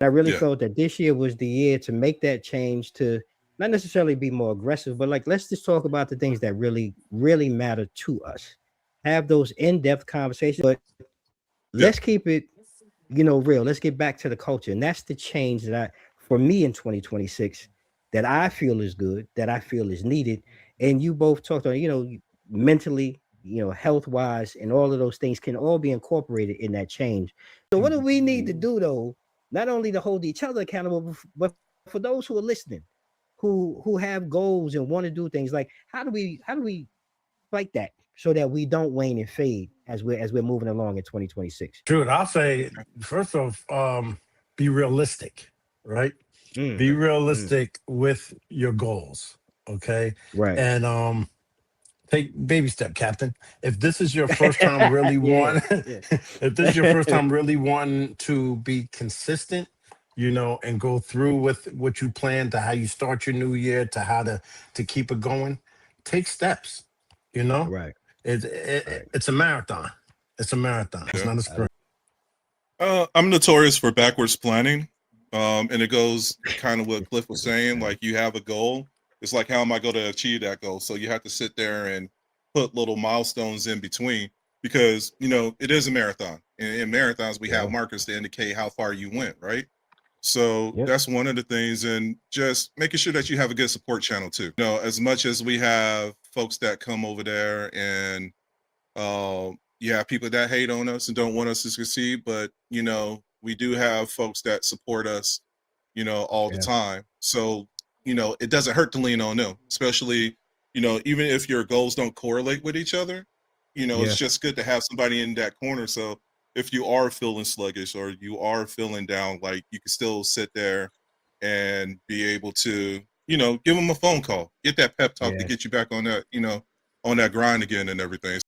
I really Yeah. felt that this year was the year to make that change, to not necessarily be more aggressive, but like let's just talk about the things that really, really matter to us. Have those in-depth conversations, but let's Yeah. keep it, real. Let's get back to the culture. And that's the change that for me in 2026, that I feel is good, that I feel is needed. And you both talked on, mentally, health wise, and all of those things can all be incorporated in that change. So, what do we need to do though? Not only to hold each other accountable, but for those who are listening, who have goals and want to do things, like how do we fight that so that we don't wane and fade as we're moving along in 2026? Dude, I'll say first off, be realistic, right? Mm, Be mm, realistic with your goals, okay? right. And take baby step, Captain. If this is your first time really Yeah, want, yeah. if this is your first time really wanting to be consistent, and go through with what you plan, to how you start your new year, to how to keep it going, take steps. You know, Right, right. it's a marathon. It's a marathon. It's Yeah. not a sprint. I'm notorious for backwards planning. And it goes kind of what Cliff was saying. Like you have a goal. It's like, how am I going to achieve that goal? So you have to sit there and put little milestones in between because, it is a marathon. In marathons, we have Yeah. markers to indicate how far you went, right? So Yep. that's one of the things. And just making sure that you have a good support channel too. As much as we have folks that come over there and yeah, people that hate on us and don't want us to succeed, but we do have folks that support us, all the Yeah. time. So, it doesn't hurt to lean on them, especially, even if your goals don't correlate with each other, it's Yeah. just good to have somebody in that corner. So if you are feeling sluggish or you are feeling down, like you can still sit there and be able to, give them a phone call, get that pep talk to Yeah. get you back on that, on that grind again and everything.